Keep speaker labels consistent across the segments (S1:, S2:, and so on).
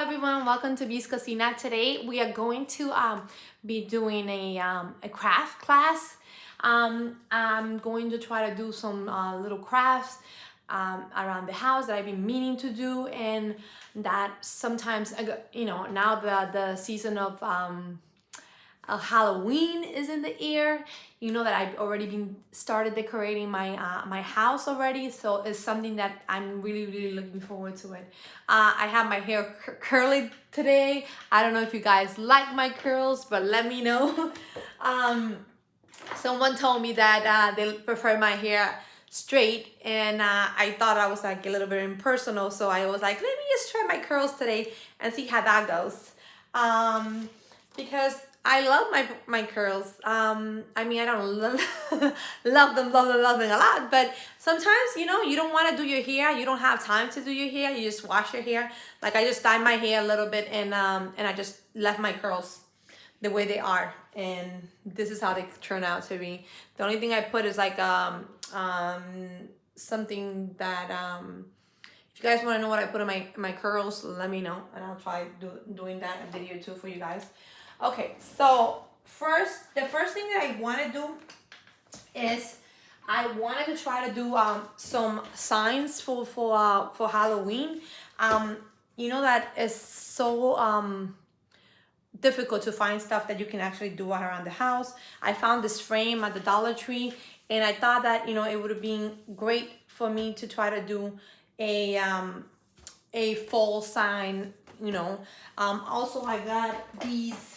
S1: everyone, welcome to B's Cocina. Today we are going to be doing a craft class. I'm going to try to do some little crafts around the house that I've been meaning to do, and that sometimes, now the season of Halloween is in the air. You know that I've already been started decorating my house already, so it's something that I'm really looking forward to it. I have my hair curly today. I don't know if you guys like my curls, but let me know. Someone told me that they prefer my hair straight, and I thought I was like a little bit impersonal, so I was like, let me just try my curls today and see how that goes. Because I love my curls. I mean, I don't love them a lot, but sometimes, you don't want to do your hair. You don't have time to do your hair. You just wash your hair. Like, I just dyed my hair a little bit, and I just left my curls the way they are, and this is how they turn out to be. The only thing I put is like something that if you guys want to know what I put in my curls, let me know, and I'll try doing that video too for you guys. Okay, so the first thing that I want to do is I wanted to try to do some signs for Halloween. You know that is so difficult to find stuff that you can actually do around the house. I found this frame at the Dollar Tree, and I thought that it would have been great for me to try to do a fall sign. Also I got these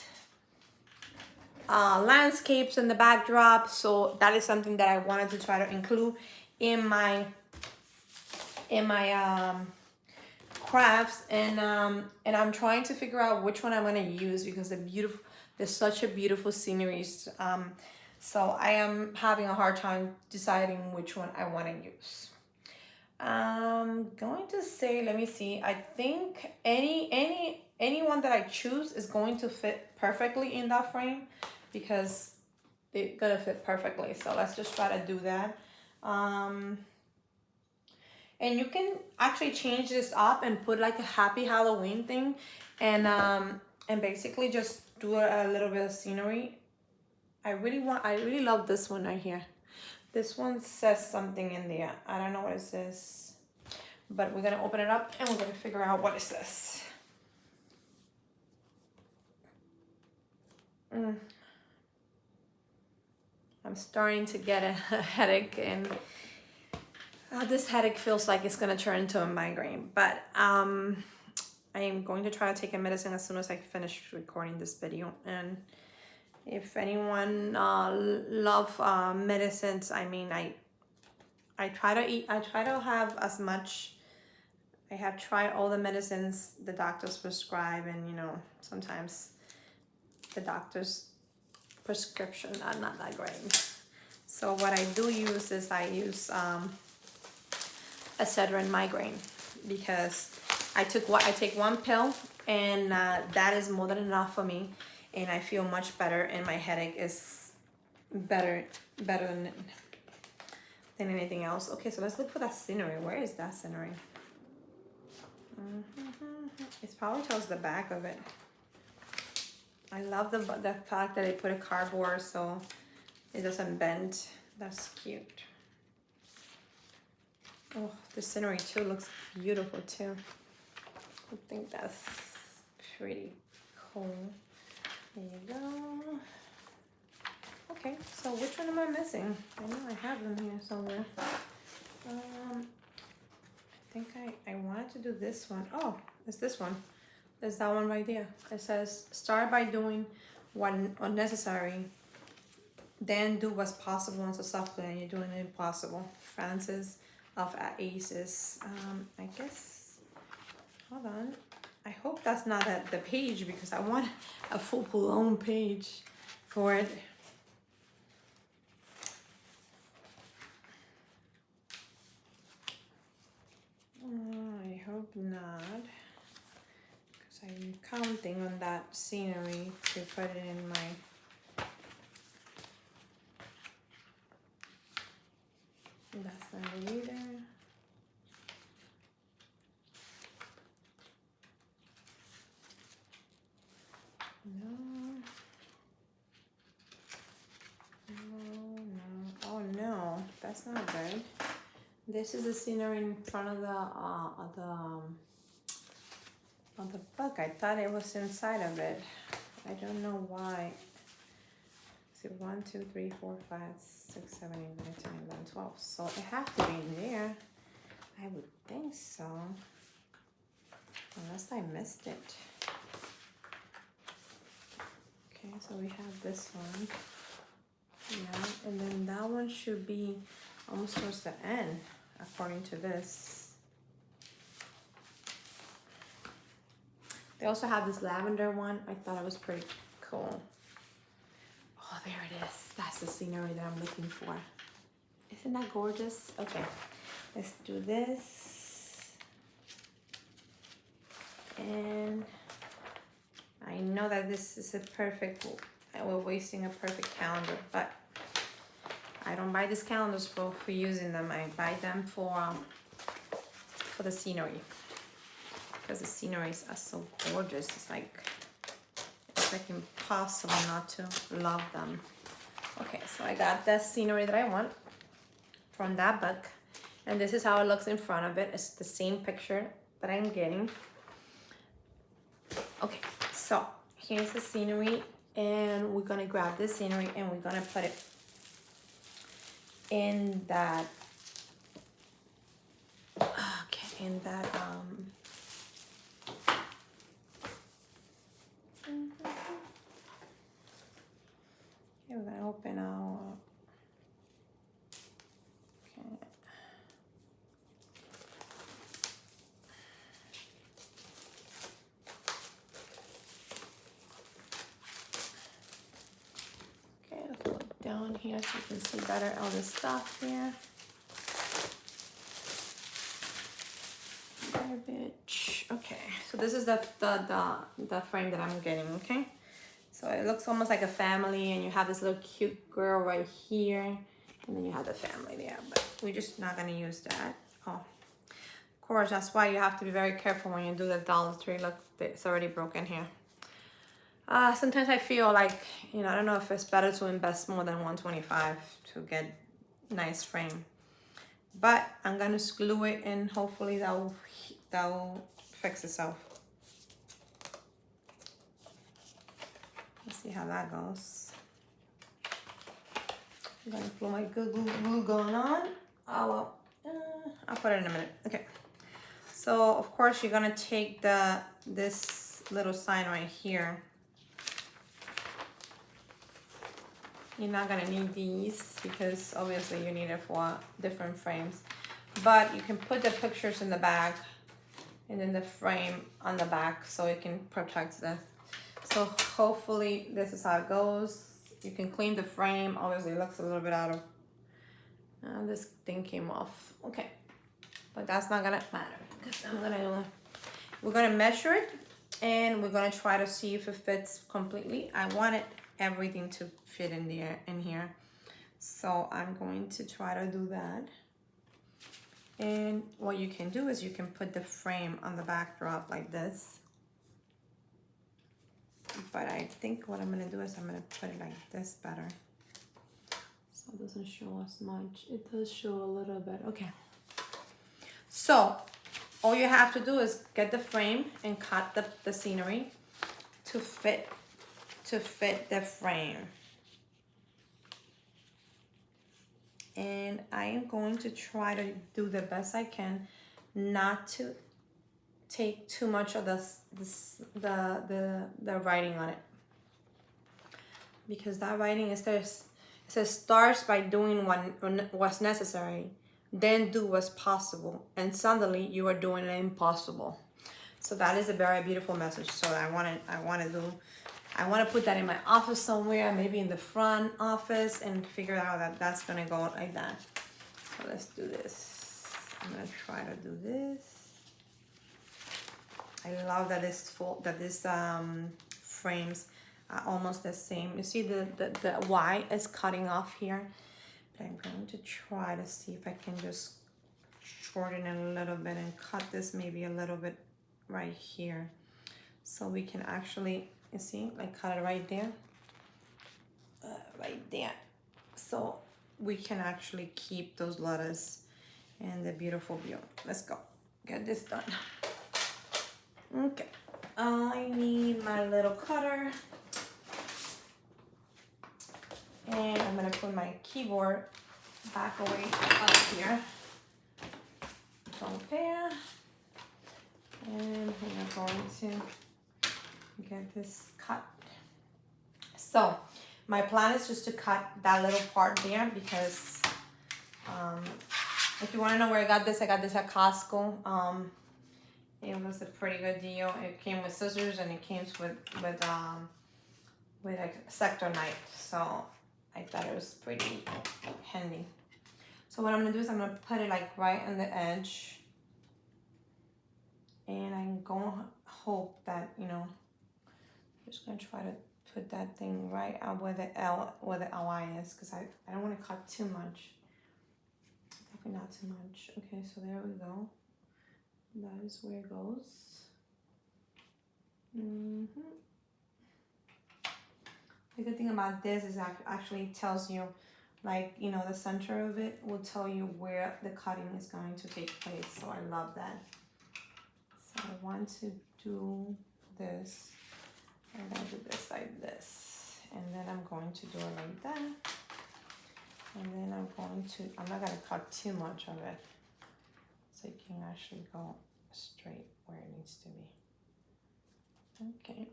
S1: landscapes in the backdrop, so that is something that I wanted to try to include in my crafts, and I'm trying to figure out which one I'm going to use because there's such a beautiful sceneries, so I am having a hard time deciding which one I want to use. I'm going to say, let me see, I think any one that I choose is going to fit perfectly in that frame because they're gonna fit perfectly. So let's just try to do that. And you can actually change this up and put like a happy Halloween thing, and basically just do a little bit of scenery. I really love this one right here. This one says something in there. I don't know what it says, but we're gonna open it up and we're gonna figure out what it says. I'm starting to get a headache, and this headache feels like it's gonna turn into a migraine, but I am going to try to take a medicine as soon as I finish recording this video. And if anyone love medicines, I mean, I try to have as much. I have tried all the medicines the doctors prescribe, and sometimes the doctor's prescription are not that great. So what I do use is I use Excedrin migraine, because I take one pill, and that is more than enough for me, and I feel much better, and my headache is better than anything else. Okay, so let's look for that scenery. Where is that scenery? It's probably towards the back of it. I love the fact that they put a cardboard so it doesn't bend. That's cute. Oh, the scenery too looks beautiful too. I think that's pretty cool. There you go. Okay, so which one am I missing? I know I have them here somewhere. I think I wanted to do this one. Oh, it's this one. There's that one right there. It says, start by doing what unnecessary, then do what's possible and successful, and you're doing the impossible. Francis of Assisi. I guess, hold on. I hope that's not the page, because I want a full-blown page for it. I hope not, because I'm counting on that scenery to put it in my. That's not it either. that's not good. This is the scenery in front of the book. I thought it was inside of it. I don't know why. See, 1, 2, 3, 4, 5, 6, 7, 8, 9, 10, 11, 12. So it has to be in there. I would think so. Unless I missed it. Okay, so we have this one. Yeah, and then that one should be almost towards the end, according to this. They also have this lavender one. I thought it was pretty cool. Oh, there it is. That's the scenery that I'm looking for. Isn't that gorgeous? Okay, let's do this. And I know that this is a perfect, we're wasting a perfect calendar, but I don't buy these calendars for using them. I buy them for the scenery, because the sceneries are so gorgeous. It's like impossible not to love them. Okay, so I got the scenery that I want from that book, and this is how it looks in front of it. It's the same picture that I'm getting. Okay, so here's the scenery, and we're gonna grab this scenery and we're gonna put it in that, okay, in that, okay, we're gonna open our, okay. Okay, let's go down here so you can see better all the stuff here. Garbage. Okay, so this is the frame that I'm getting. Okay, so it looks almost like a family, and you have this little cute girl right here, and then you have the family there, but we're just not gonna use that. Oh, of course, that's why you have to be very careful when you do the Dollar Tree. Look, it's already broken here. Sometimes I feel like, you know, I don't know if it's better to invest more than $125 to get nice frame, but I'm gonna glue it, and hopefully that will fix itself. Let's see how that goes. I'm gonna put my good glue gun on. Oh well, I'll put it in a minute. Okay, so of course you're gonna take this little sign right here. You're not gonna need these because obviously you need it for different frames, but you can put the pictures in the back and then the frame on the back so it can protect this. So hopefully this is how it goes. You can clean the frame. Obviously it looks a little bit out of, this thing came off. Okay, but that's not gonna matter because we're gonna measure it, and we're gonna try to see if it fits completely. I wanted everything to fit in here, so I'm going to try to do that. And what you can do is you can put the frame on the backdrop like this, but I think what I'm gonna do is I'm gonna put it like this better, so it doesn't show as much. It does show a little bit. Okay, so all you have to do is get the frame and cut the scenery to fit the frame. And I am going to try to do the best I can not to take too much of the writing on it, because that writing is there. It says starts by doing what's necessary, then do what's possible, and suddenly you are doing the impossible. So that is a very beautiful message. So I want to put that in my office somewhere, maybe in the front office, and figure out that that's gonna go like that. So let's do this. I'm gonna try to do this. I love that this frames are almost the same. You see the Y is cutting off here, but I'm going to try to see if I can just shorten it a little bit and cut this maybe a little bit right here, so we can actually, you see, like cut it right there, right there. So we can actually keep those lettuce and the beautiful view. Let's go get this done. Okay, I need my little cutter, and I'm gonna put my keyboard back away up here. There, and we're going to get this cut. So my plan is just to cut that little part there, because if you want to know where I got this at Costco. It was a pretty good deal. It came with scissors and it came with a sector knife, so I thought it was pretty handy. So what I'm gonna do is I'm gonna put it like right on the edge, and I'm gonna hope that, you know, I'm just gonna try to put that thing right out where the LI is, because I don't want to cut too much. Definitely not too much. Okay, so there we go. That is where it goes. The good thing about this is actually tells you, like, you know, the center of it will tell you where the cutting is going to take place. So I love that. So I want to do this. I'm going to do this like this. And then I'm going to do it like that. And then I'm not going to cut too much of it, so it can actually go straight where it needs to be. Okay.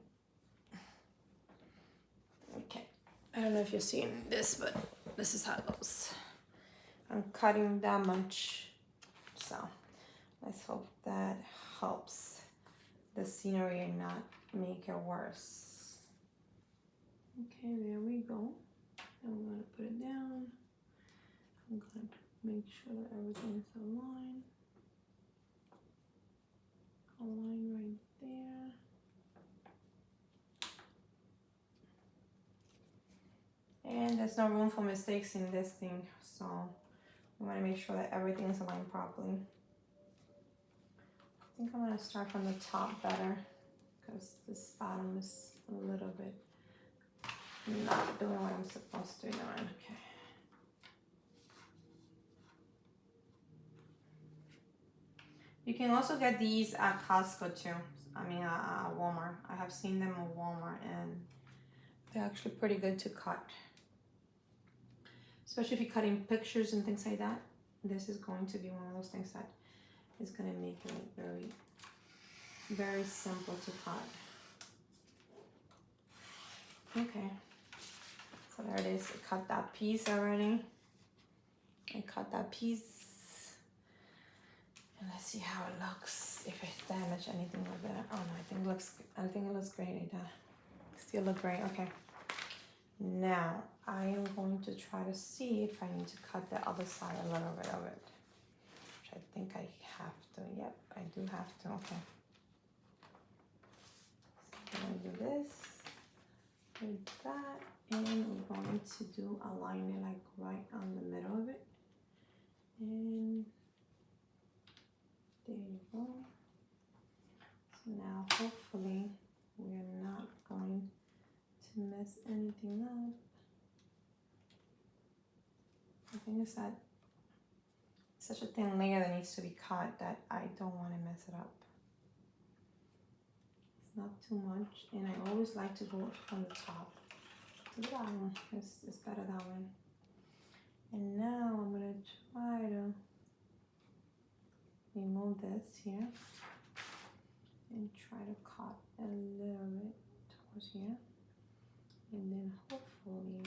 S1: Okay. I don't know if you're seeing this, but this is how it goes. I'm cutting that much. So let's hope that helps the scenery and not make it worse. Okay, there we go. I'm going to put it down. I'm going to make sure that everything's aligned. Align right there. And there's no room for mistakes in this thing, so I want to make sure that everything's aligned properly. I think I'm going to start from the top better, because this bottom is a little bit not doing what I'm supposed to be doing. Okay. You can also get these at Costco too. I mean, Walmart. I have seen them at Walmart, and they're actually pretty good to cut. Especially if you're cutting pictures and things like that. This is going to be one of those things that is going to make it very, very simple to cut. Okay. So there it is. I cut that piece already. I cut that piece. And let's see how it looks. If it damaged anything with that. Oh no, I think it looks great. It still look great. Okay. Now I am going to try to see if I need to cut the other side a little bit of it. Which I think I have to. Yep, I do have to. Okay. So I'm gonna do this with that, and we're going to do a line it like right on the middle of it. And there you go. So now hopefully we're not going to mess anything up. I think it's that such a thin layer that needs to be cut that I don't want to mess it up. It's not too much, and I always like to go from the top to the bottom. It's better that way. And now I'm gonna try to remove this here and try to cut a little bit towards here, and then hopefully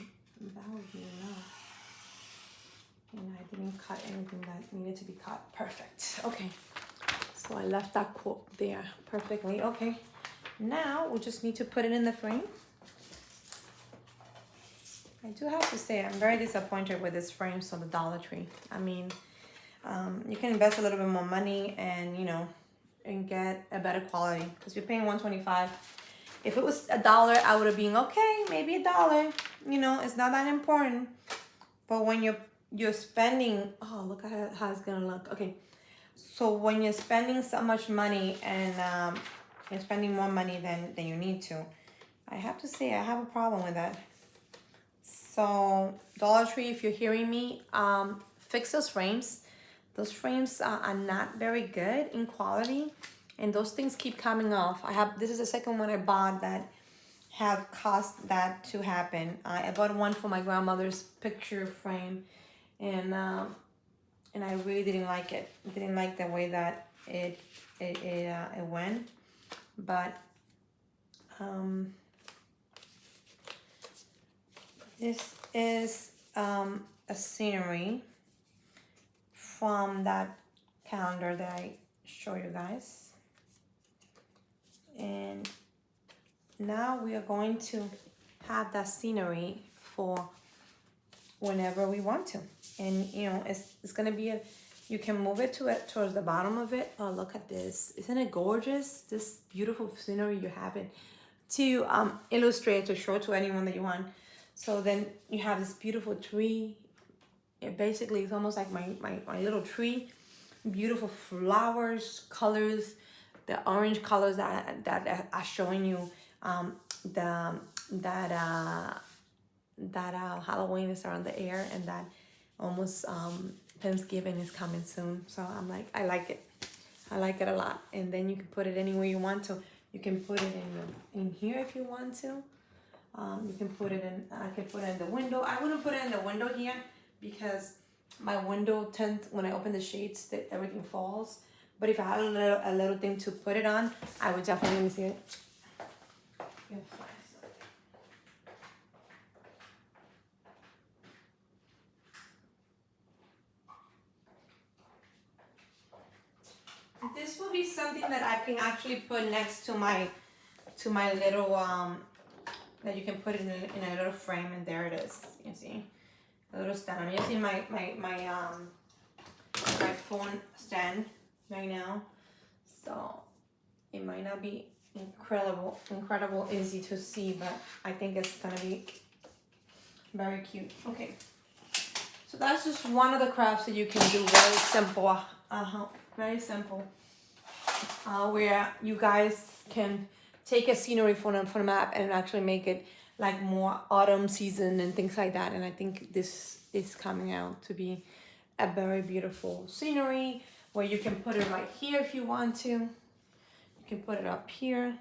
S1: that will be enough. And I didn't cut anything that needed to be cut. Perfect. Okay, so I left that quote there perfectly. Okay, now we just need to put it in the frame. I do have to say I'm very disappointed with this frame from the Dollar Tree. I mean, you can invest a little bit more money and, you know, and get a better quality, because you're paying $1.25. If it was $1, I would have been okay, maybe $1. You know, it's not that important. But when you're spending, oh, look at how it's gonna look. Okay, so when you're spending so much money and you're spending more money than you need to, I have to say I have a problem with that. So Dollar Tree, if you're hearing me, fix those frames. Those frames are not very good in quality, and those things keep coming off. This is the second one I bought that have caused that to happen. I bought one for my grandmother's picture frame, and I really didn't like it. Didn't like the way that it went, but this is a scenery from that calendar that I show you guys, and now we are going to have that scenery for whenever we want to. And you know, it's gonna be you can move it towards the bottom of it. Oh, look at this. Isn't it gorgeous? This beautiful scenery you have it to illustrate, to show to anyone that you want. So then you have this beautiful tree. It basically is almost like my little tree. Beautiful flowers, colors, the orange colors that are showing you that Halloween is around the air, and that almost Thanksgiving is coming soon. So I'm like, I like it. I like it a lot. And then you can put it anywhere you want to. You can put it in here if you want to. You can put it in, I can put it in the window. I wouldn't put it in the window here because my window tends, when I open the shades, that everything falls. But if I had a little thing to put it on, I would definitely, let me see it. This will be something that I can actually put next to my little that you can put in a little frame, and there it is. You see, a little stand. I'm using my phone stand right now, so it might not be incredible easy to see, but I think it's gonna be very cute. Okay, so that's just one of the crafts that you can do. Very simple. Very simple. Where you guys can take a scenery from a map and actually make it like more autumn season and things like that. And I think this is coming out to be a very beautiful scenery where you can put it right here if you want to. You can put it up here.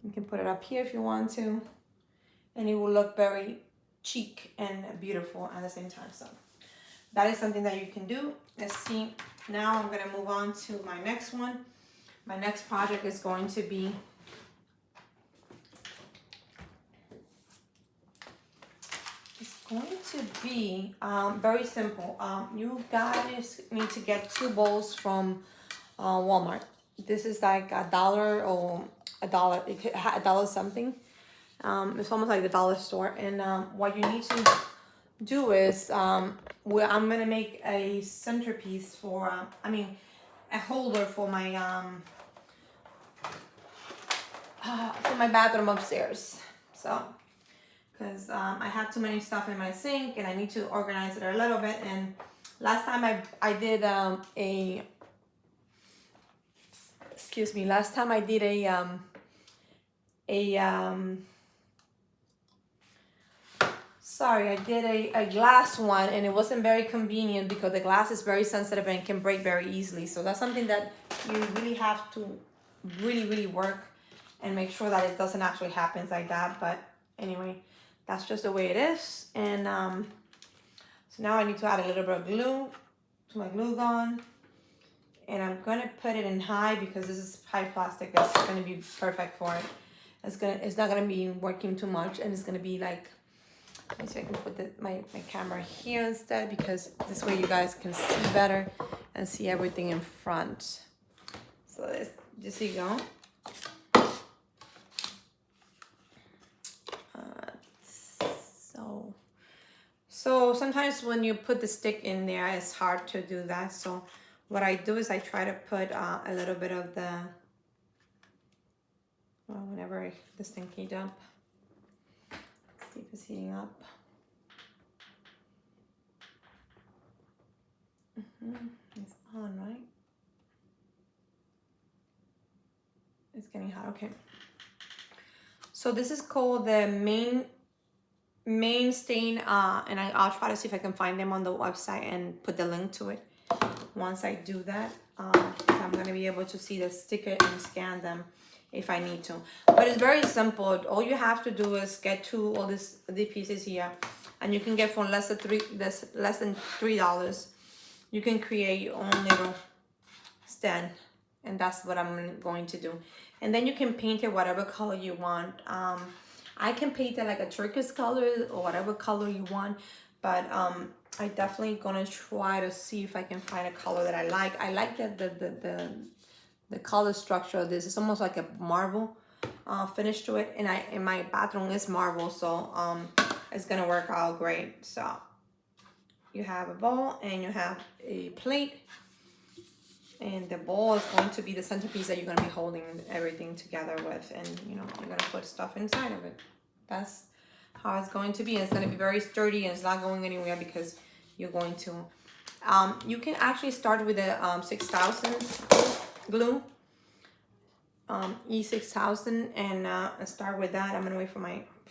S1: You can put it up here if you want to. And it will look very chic and beautiful at the same time. So that is something that you can do. Let's see. Now I'm gonna move on to my next one. My next project is going to be very simple. You guys need to get 2 bowls from Walmart. This is like $1 or $1. It could $1 something. It's almost like the dollar store. And what you need to do is I'm gonna make a centerpiece for a holder for my bathroom upstairs. So because I have too many stuff in my sink and I need to organize it a little bit. And last time I did I did a glass one, and it wasn't very convenient because the glass is very sensitive and can break very easily. So that's something that you really have to really work and make sure that it doesn't actually happen like that. But anyway, that's just the way it is. And so now I need to add a little bit of glue to my glue gun. And I'm gonna put it in high because this is high plastic. That's gonna be perfect for it. It's not gonna be working too much, and it's gonna be like, let me see if I can put my camera here instead, because this way you guys can see better and see everything in front. So this you go. So sometimes when you put the stick in there, it's hard to do that. So what I do is I try to put a little bit of the, whenever this thing heats up. Let's see if it's heating up. It's on, right? It's getting hot, okay. So this is called the Mainstay, and I'll try to see if I can find them on the website and put the link to it. Once I do that, I'm gonna be able to see the sticker and scan them if I need to. But it's very simple. All you have to do is get all the pieces here, and you can get for less than $3. You can create your own little stand, and that's what I'm going to do. And then you can paint it whatever color you want. I can paint it like a turquoise color or whatever color you want, but I definitely gonna try to see if I can find a color that I like. I like that the color structure of this. It's almost like a marble finish to it, and my bathroom is marble, so it's gonna work out great. So you have a bowl and you have a plate. And the bowl is going to be the centerpiece that you're going to be holding everything together with. And, you know, you're going to put stuff inside of it. That's how it's going to be. And it's going to be very sturdy and it's not going anywhere because you're going to. You can actually start with a 6000 glue. E6000 and start with that. I'm going to wait for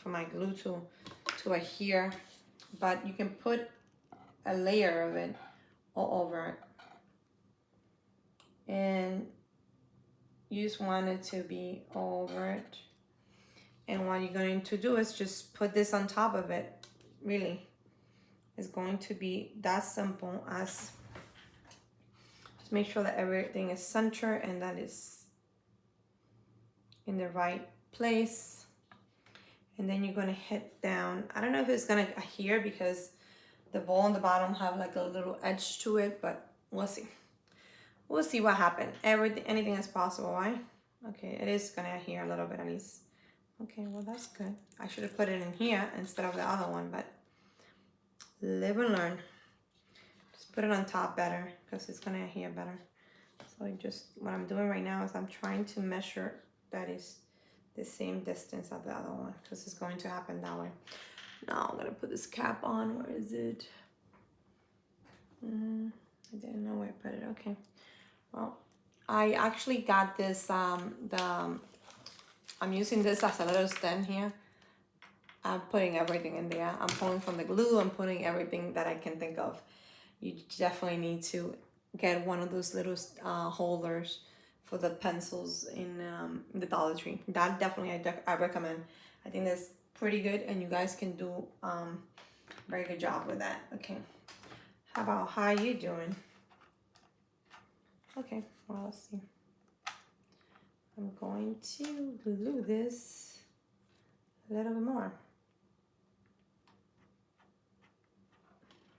S1: my glue to adhere. But you can put a layer of it all over it. And you just want it to be over it. And what you're going to do is just put this on top of it. Really, it's going to be that simple as just make sure that everything is centered and that is in the right place. And then you're going to hit down. I don't know if it's going to adhere because the bowl on the bottom have like a little edge to it, but we'll see. We'll see what happens. Anything is possible, right? Okay, it is gonna adhere a little bit at least. Okay, well that's good. I should have put it in here instead of the other one, but live and learn. Just put it on top better because it's gonna adhere better. So what I'm doing right now is I'm trying to measure that is the same distance of the other one because it's going to happen that way. Now I'm gonna put this cap on. Where is it? I didn't know where I put it. Okay. Well, I actually got this, I'm using this as a little stand here. I'm putting everything in there. I'm pulling from the glue. I'm putting everything that I can think of. You definitely need to get one of those little holders for the pencils in the Dollar Tree. That definitely I recommend. I think that's pretty good and you guys can do very good job with that. Okay. How are you doing? Okay, well, let's see. I'm going to glue this a little bit more.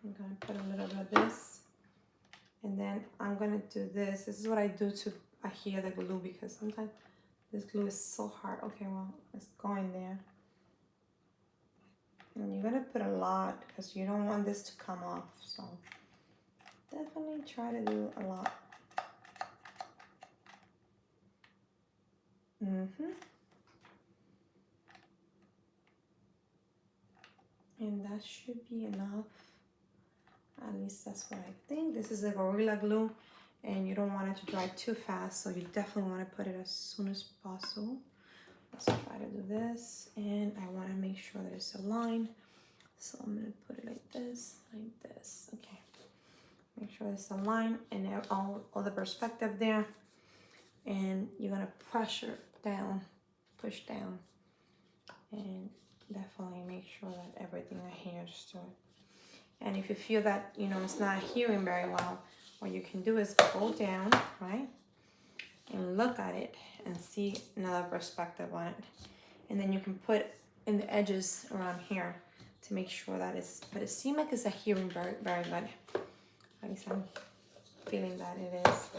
S1: I'm going to put a little bit of this. And then I'm going to do this. This is what I do to adhere the glue because sometimes this glue is so hard. Okay, well, it's going there. And you're going to put a lot because you don't want this to come off. So definitely try to do a lot. And that should be enough. At least that's what I think. This is a Gorilla Glue and you don't want it to dry too fast, so you definitely want to put it as soon as possible. Let's try to do this, and I want to make sure that it's aligned. So I'm going to put it like this. Okay. Make sure it's aligned and all the perspective there. And you're going to pressure down, push down, and definitely make sure that everything adheres to it. And if you feel that, you know, it's not adhering very well, what you can do is go down, right? And look at it and see another perspective on it. And then you can put in the edges around here to make sure that but it seems like it's adhering very, very good. At least I'm feeling that it is.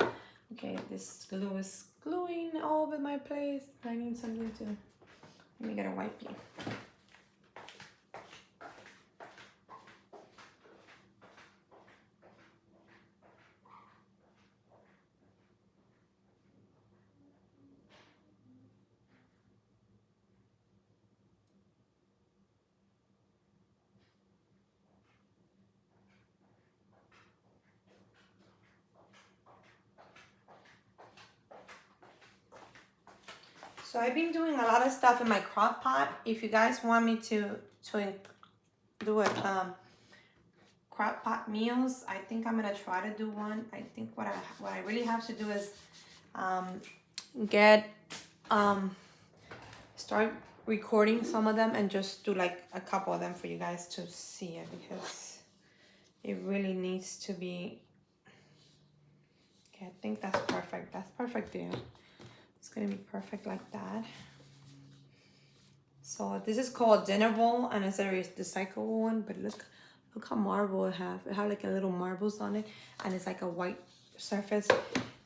S1: Okay, this glue is gluing all over my place. I need something to, let me get a wipey. So I've been doing a lot of stuff in my crock pot. If you guys want me to do a crock pot meals, I think I'm gonna try to do one. I think what I really have to do is get start recording some of them and just do like a couple of them for you guys to see it, because it really needs to be. Okay, I think that's perfect. That's perfect there. It's gonna be perfect like that. So this is called dinner bowl, and it's a recyclable one, but look how marble it have. It have like a little marbles on it, and it's like a white surface.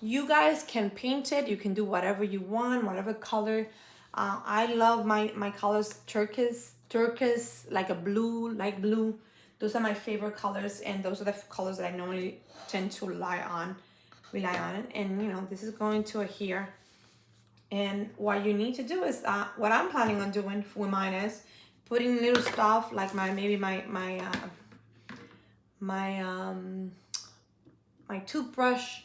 S1: You guys can paint it. You can do whatever you want, whatever color. I love my colors, turquoise, like a blue, light blue. Those are my favorite colors, and those are the colors that I normally tend to rely on it. And you know, this is going to adhere. And what you need to do is what I'm planning on doing with mine is putting little stuff like my toothbrush,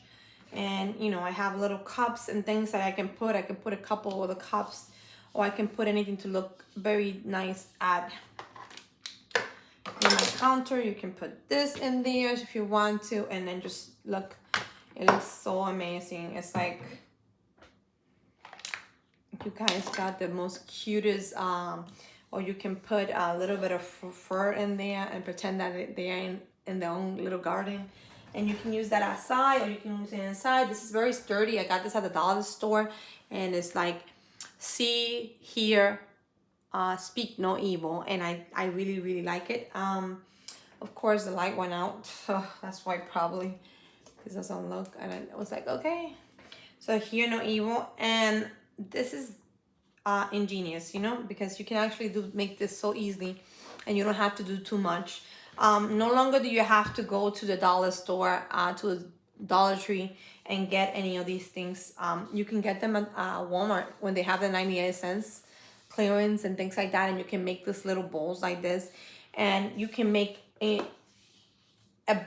S1: and you know, I have little cups and things that I can put a couple of the cups, or I can put anything to look very nice at my counter. You can put this in there if you want to, and then just look, it looks so amazing. It's like you guys got the most cutest or you can put a little bit of fur in there and pretend that they are in their own little garden, and you can use that outside or you can use it inside. This is very sturdy. I got this at the dollar store, and it's like see, hear, speak no evil, and I really like it. Of course the light went out, so that's why probably this doesn't look, and I was like, okay, so hear no evil. And this is ingenious, you know, because you can actually make this so easily, and you don't have to do too much. No longer do you have to go to the dollar store, to a Dollar Tree, and get any of these things. You can get them at Walmart when they have the 98 cents clearance and things like that, and you can make this little bowls like this, and you can make a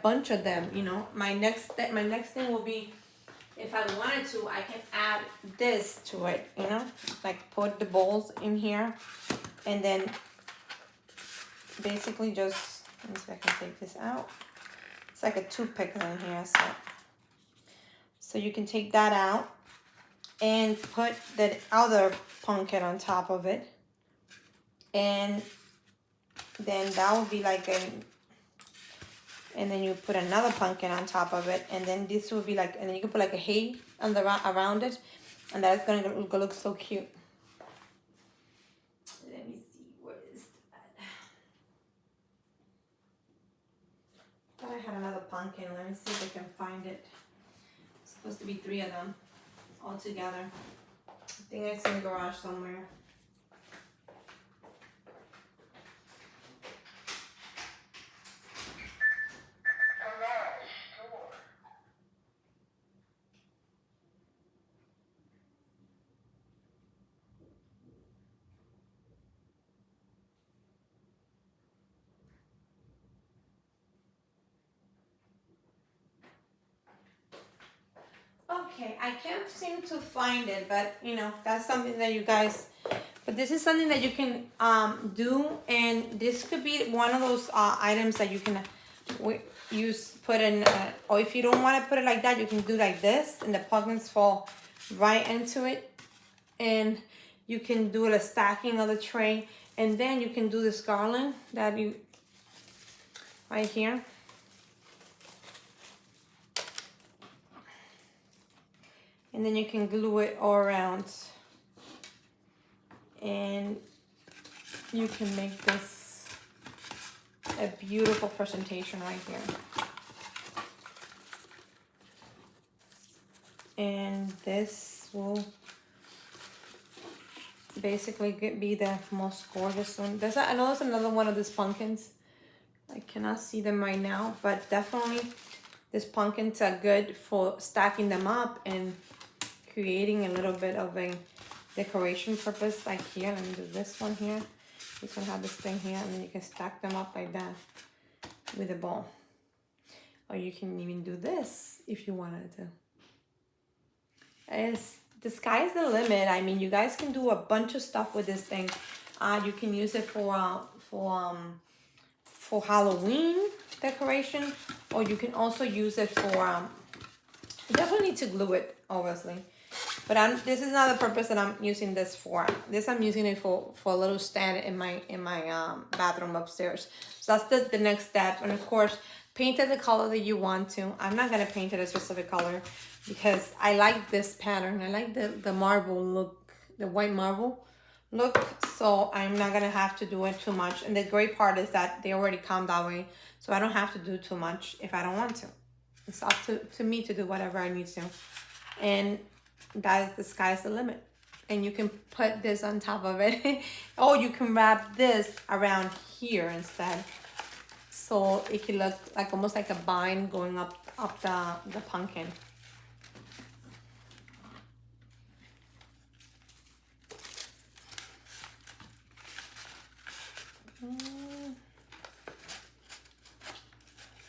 S1: bunch of them. You know, my next thing will be, if I wanted to, I can add this to it, you know, like put the bowls in here, and then basically just, let me see if I can take this out. It's like a toothpick in here, so you can take that out and put that other pumpkin on top of it, and then that would be like and then you put another pumpkin on top of it, and then this will be like, and then you can put like a hay on the around it, and that's gonna look so cute. Let me see, where is that? I thought I had another pumpkin. Let me see if I can find it. It's supposed to be 3 of them all together. I think it's in the garage somewhere. Okay, I can't seem to find it, but you know, that's something that you guys, but this is something that you can do, and this could be one of those items that you can put in, or if you don't want to put it like that, you can do like this, and the pumpkins fall right into it, and you can do a stacking of the tray, and then you can do this garland that you, right here. And then you can glue it all around, and you can make this a beautiful presentation right here. And this will basically be the most gorgeous one. I know there's another one of these pumpkins. I cannot see them right now, but definitely these pumpkins are good for stacking them up and creating a little bit of a decoration purpose. Like here, let me do this one here. You can have this thing here, and then you can stack them up like that with a ball. Or you can even do this if you wanted to. This the sky is the limit. I mean, you guys can do a bunch of stuff with this thing. You can use it for Halloween decoration, or you can also use it for you definitely need to glue it, obviously. But this is not the purpose that I'm using this for. This I'm using it for a little stand in my bathroom upstairs. So that's the next step. And of course, paint it the color that you want to. I'm not gonna paint it a specific color because I like this pattern. I like the marble look, the white marble look. So I'm not gonna have to do it too much. And the great part is that they already come that way. So I don't have to do too much if I don't want to. It's up to me to do whatever I need to. And guys, the sky's the limit. And you can put this on top of it. Or you can wrap this around here instead. So it can look like almost like a vine going up the pumpkin.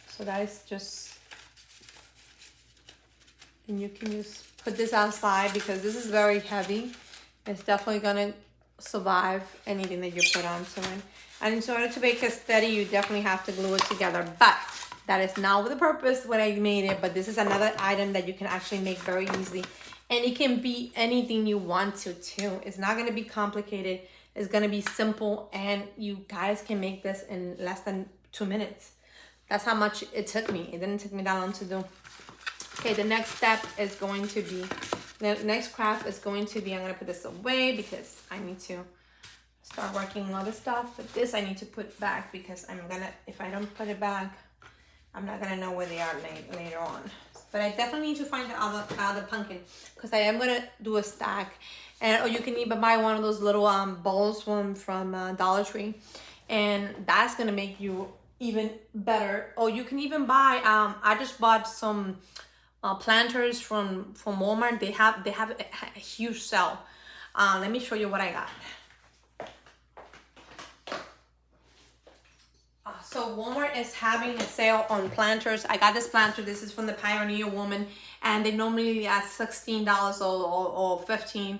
S1: So guys, just, and you can just put this outside because this is very heavy. It's definitely gonna survive anything that you put onto it. And in order to make it steady, you definitely have to glue it together. But that is not with the purpose when I made it, but this is another item that you can actually make very easily. And it can be anything you want to too. It's not gonna be complicated. It's gonna be simple, and you guys can make this in less than 2 minutes. That's how much it took me. It didn't take me that long to do. Okay, the next step is going to be, the next craft is going to be, I'm gonna put this away because I need to start working on other stuff. But this I need to put back because I'm gonna, if I don't put it back, I'm not gonna know where they are later on. But I definitely need to find the other pumpkin because I am gonna do a stack. And or you can even buy one of those little bowls from Dollar Tree, and that's gonna make you even better. Or you can even buy, I just bought some planters from Walmart. They have a huge sale. Let me show you what I got. So Walmart is having a sale on planters. I got this planter. This is from the Pioneer Woman, and they normally at $16 or $15,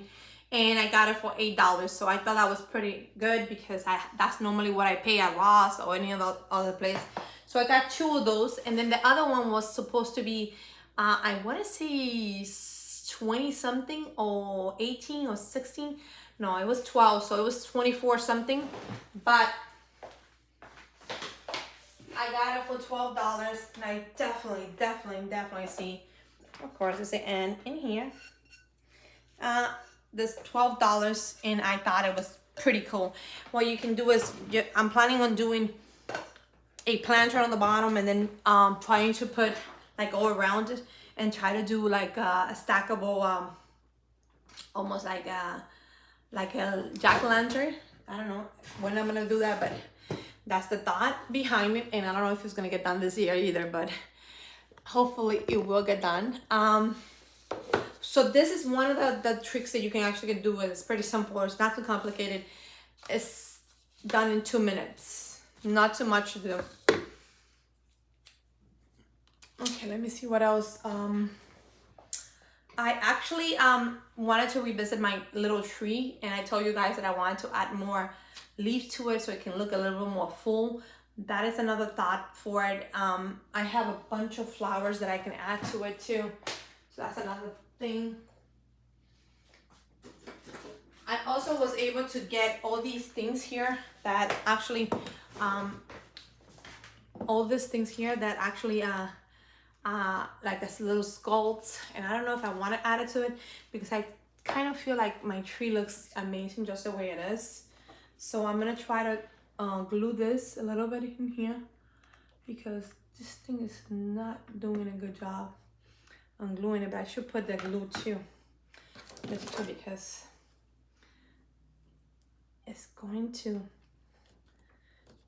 S1: and I got it for $8. So I thought that was pretty good because that's normally what I pay at Ross or any other place. So I got 2 of those, and then the other one was supposed to be I want to say 20 something or 18 or 16. No, it was 12, so it was 24 something, but I got it for $12, and I definitely see, of course, it's an N in here. This $12, and I thought it was pretty cool. What you can do is, I'm planning on doing a planter on the bottom, and then trying to put like all around it, and try to do like a stackable, almost like a jack-o'-lantern. I don't know when I'm gonna do that, but that's the thought behind it, and I don't know if it's gonna get done this year either, but hopefully it will get done. So this is one of the tricks that you can actually do. It's pretty simple. It's not too complicated. It's done in 2 minutes. Not too much to do. Okay, let me see what else. I actually wanted to revisit my little tree, and I told you guys that I wanted to add more leaf to it so it can look a little bit more full. That is another thought for it. I have a bunch of flowers that I can add to it too, so that's another thing. I also was able to get all these things here that actually like this little sculpt, and I don't know if I want to add it to it because I kind of feel like my tree looks amazing just the way it is. So I'm gonna try to glue this a little bit in here because this thing is not doing a good job on gluing it, but I should put the glue too. This too, because it's going to,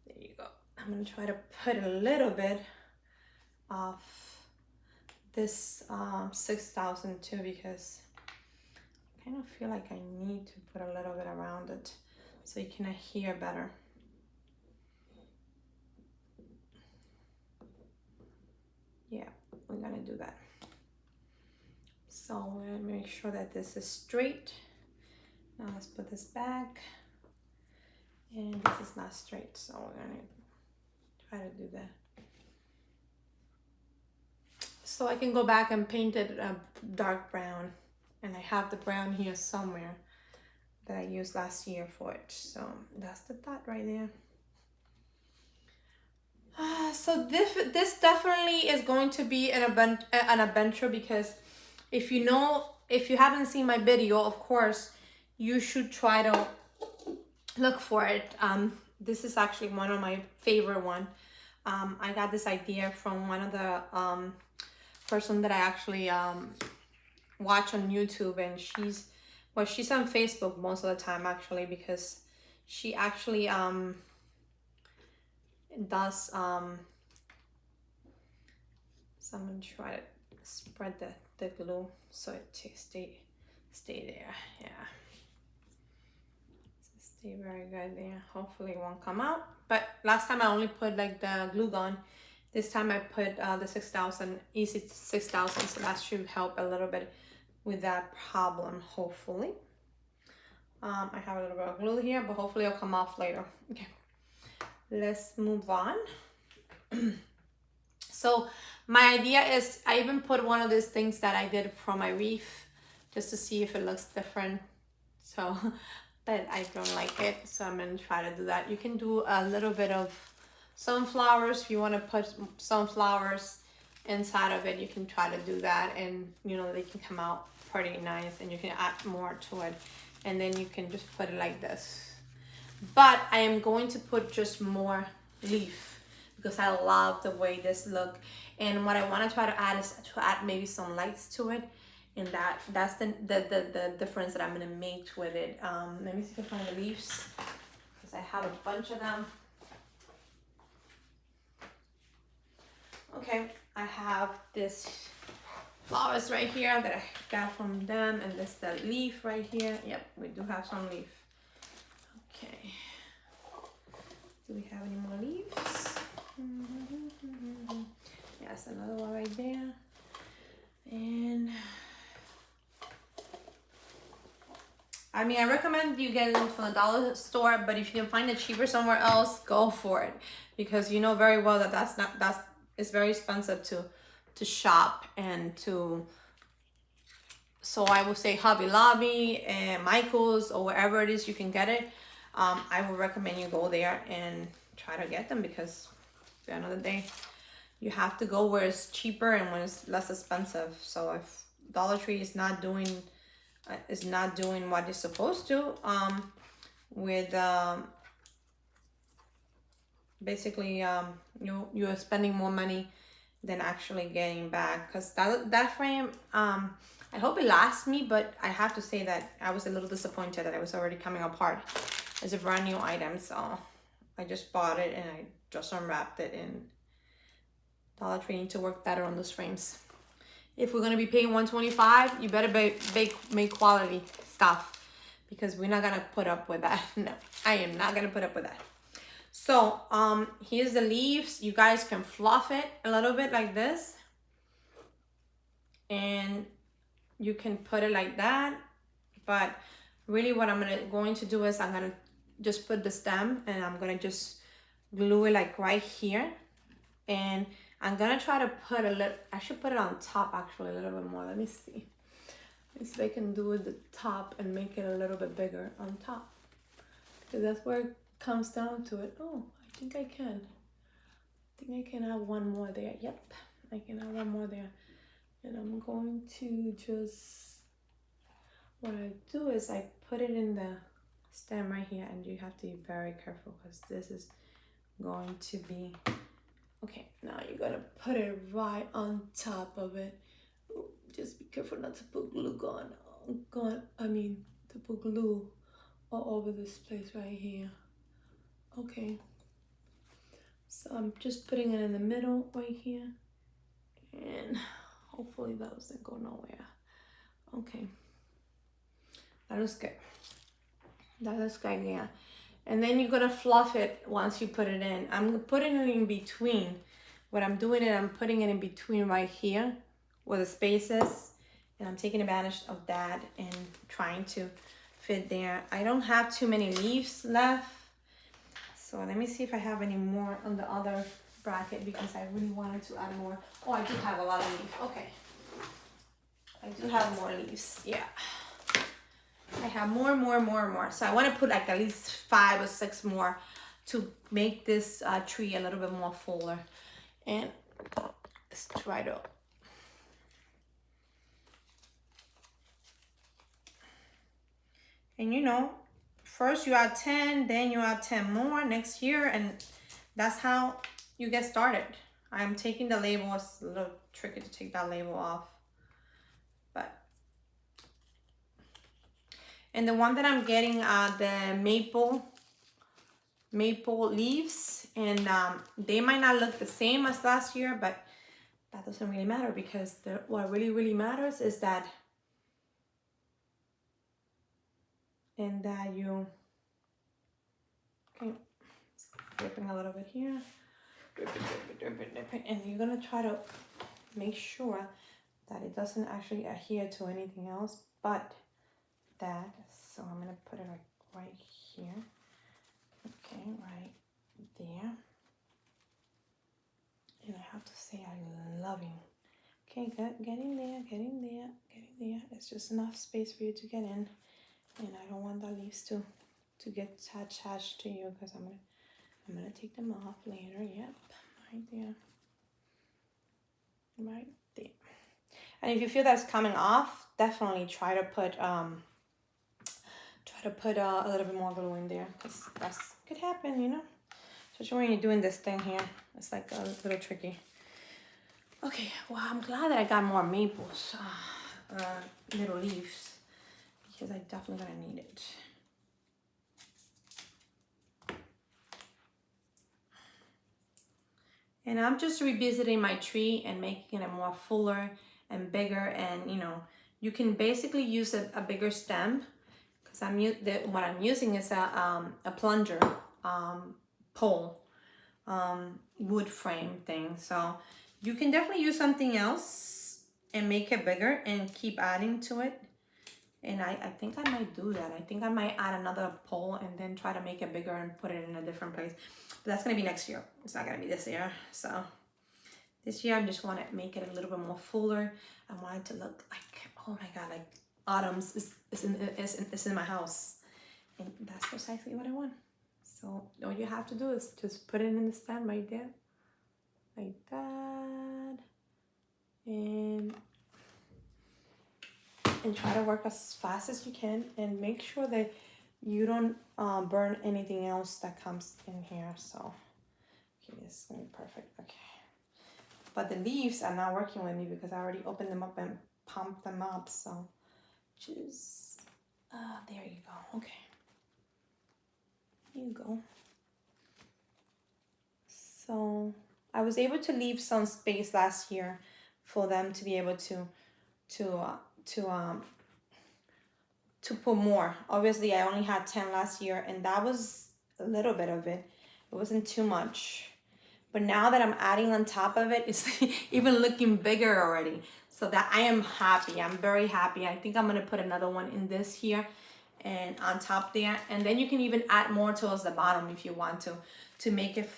S1: there you go. I'm gonna try to put a little bit of this 6,000 too, because I kind of feel like I need to put a little bit around it so you can hear better. Yeah, we're gonna do that. So we're gonna make sure that this is straight. Now let's put this back. And this is not straight, so we're gonna try to do that. So I can go back and paint it a dark brown. And I have the brown here somewhere that I used last year for it. So that's the thought right there. So this definitely is going to be an adventure, because if you haven't seen my video, of course, you should try to look for it. This is actually one of my favorite one. I got this idea from one of the person that I actually watch on YouTube, and she's on Facebook most of the time, actually, because she actually does so I'm gonna try to spread the glue so it stay there. Yeah, so stay very good there. Hopefully it won't come out, but last time I only put like the glue gun. This time I put the 6000 easy 6000, so that should help a little bit with that problem, hopefully. I have a little bit of glue here, but hopefully it'll come off later. Okay, let's move on. So my idea is, I even put one of these things that I did from my wreath just to see if it looks different. So, but I don't like it, so I'm gonna try to do that. You can do a little bit of sunflowers if you want to put sunflowers inside of it. You can try to do that, and you know, they can come out pretty nice, and you can add more to it, and then you can just put it like this. But I am going to put just more leaf, because I love the way this look. And what I want to try to add is to add maybe some lights to it, and that's the difference that I'm gonna make with it. Let me see if I find the leaves, because I have a bunch of them. Okay, I have this flowers right here that I got from them, and this the leaf right here. Yep, we do have some leaf. Okay, do we have any more leaves? Yes, another one right there. And I mean, I recommend you get them from the dollar store, but if you can find it cheaper somewhere else, go for it, because you know very well that it's very expensive to shop and to. So I would say Hobby Lobby and Michael's, or wherever it is you can get it. I would recommend you go there and try to get them, because at the end of the day, you have to go where it's cheaper and when it's less expensive. So if Dollar Tree is not doing what it's supposed to, with basically you're spending more money than actually getting back. Because that frame, I hope it lasts me, but I have to say that I was a little disappointed that it was already coming apart. It's a brand new item, so I just bought it and I just unwrapped it. And Dollar Tree need to work better on those frames. If we're gonna be paying $125, you better make quality stuff, because we're not gonna put up with that. No, I am not gonna put up with that. So here's the leaves. You guys can fluff it a little bit like this, and you can put it like that. But really what I'm going to do is I'm gonna just put the stem, and I'm gonna just glue it like right here. And I'm gonna try to put a little, I should put it on top actually a little bit more. Let me see. Let me see if I can do it the top and make it a little bit bigger on top, because that's where it comes down to it. Oh, I think I can. I think I can have one more there. Yep, I can have one more there. And I'm going to just, what I do is I put it in the stem right here, and you have to be very careful, because this is going to be, okay, now you're gonna put it right on top of it. Ooh, just be careful not to put glue to put glue all over this place right here. Okay, so I'm just putting it in the middle right here, and hopefully that doesn't go nowhere. Okay, that looks good. That looks good, yeah. And then you're gonna fluff it once you put it in. I'm putting it in between. What I'm doing is I'm putting it in between right here where the space is, and I'm taking advantage of that and trying to fit there. I don't have too many leaves left, so let me see if I have any more on the other bracket because I really wanted to add more. Oh, I do have a lot of leaves. Okay, I do have more leaves. Yeah, I have more. So I want to put like at least 5 or 6 more to make this tree a little bit more fuller. And let's try to. And you know, first you add 10, then you add 10 more next year, and that's how you get started. I'm taking the label. It's a little tricky to take that label off. But and the one that I'm getting the maple leaves, and they might not look the same as last year, but that doesn't really matter because what really matters is that you, okay, dripping a little bit here, drip it, and you're gonna try to make sure that it doesn't actually adhere to anything else but that. So I'm gonna put it like right here, okay, right there. And I have to say I love you. Okay, get in there. It's just enough space for you to get in. And I don't want the leaves to get attached to you because I'm gonna take them off later. Yep, right there. Right there. And if you feel that's coming off, definitely try to put a little bit more glue in there because that could happen, you know. Especially when you're doing this thing here. It's like a little tricky. Okay, well, I'm glad that I got more maples, little leaves, because I definitely gonna need it. And I'm just revisiting my tree and making it more fuller and bigger. And you know, you can basically use a bigger stem because what I'm using is a plunger pole wood frame thing. So you can definitely use something else and make it bigger and keep adding to it. And I think I might do that. I think I might add another pole and then try to make it bigger and put it in a different place. But that's gonna be next year. It's not gonna be this year. So this year I just want to make it a little bit more fuller. I want it to look like, oh my God, like autumn's is in my house. And that's precisely what I want. So all you have to do is just put it in the stand right there. Like that. And try to work as fast as you can and make sure that you don't burn anything else that comes in here. So, okay, this is gonna be perfect. Okay. But the leaves are not working with me because I already opened them up and pumped them up. So, just, there you go. Okay. Here you go. So I was able to leave some space last year for them to be able to put more. Obviously, I only had 10 last year, and that was a little bit of it. It wasn't too much. But now that I'm adding on top of it, it's even looking bigger already. So that I am happy. I'm very happy. I think I'm gonna put another one in this here and on top there. And then you can even add more towards the bottom if you want to make it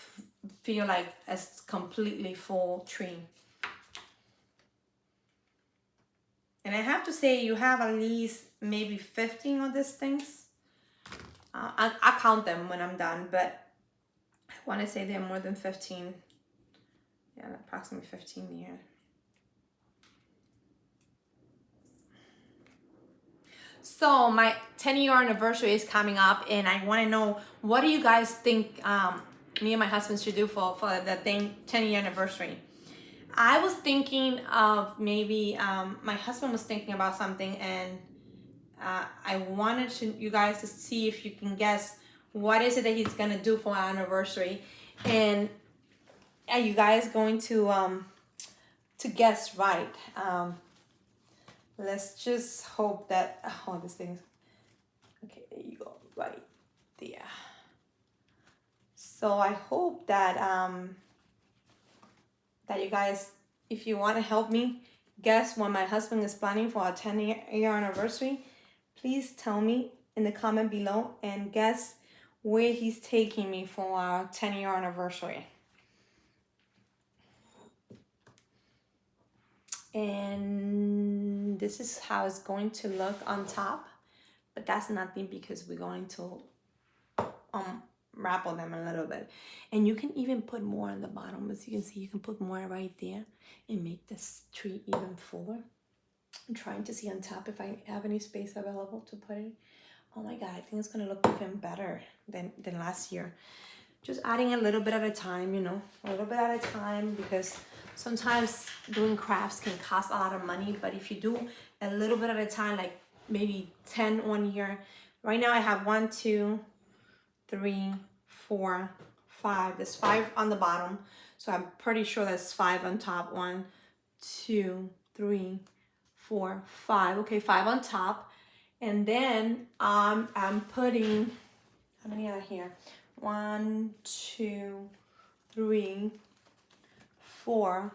S1: feel like a completely full tree. And I have to say, you have at least maybe 15 of these things. I'll count them when I'm done, but I want to say they're more than 15. Yeah, approximately 15 here. So my 10-year anniversary is coming up, and I want to know, what do you guys think me and my husband should do for the 10-year anniversary? I was thinking of maybe, my husband was thinking about something, and I wanted you guys to see if you can guess what is it that he's gonna do for our anniversary, and are you guys going to guess right? Let's just hope that, oh, this thing's, okay, there you go, right there. So I hope that that you guys, if you want to help me guess what my husband is planning for our 10-year anniversary? Please tell me in the comment below and guess where he's taking me for our 10-year anniversary. And this is how it's going to look on top, but that's nothing because we're going to wrap them a little bit. And you can even put more on the bottom. As you can see, you can put more right there and make this tree even fuller. I'm trying to see on top if I have any space available to put it. Oh my God, I think it's gonna look even better than last year. Just adding a little bit at a time, you know, a little bit at a time, because sometimes doing crafts can cost a lot of money, but if you do a little bit at a time, like maybe 10 one year. Right now I have 1, 2, 3, 4, 5. There's 5 on the bottom, so I'm pretty sure there's 5 on top. 1, 2, 3, 4, 5. Okay, 5 on top. And then I'm putting, how many are here? 1, 2, 3, 4.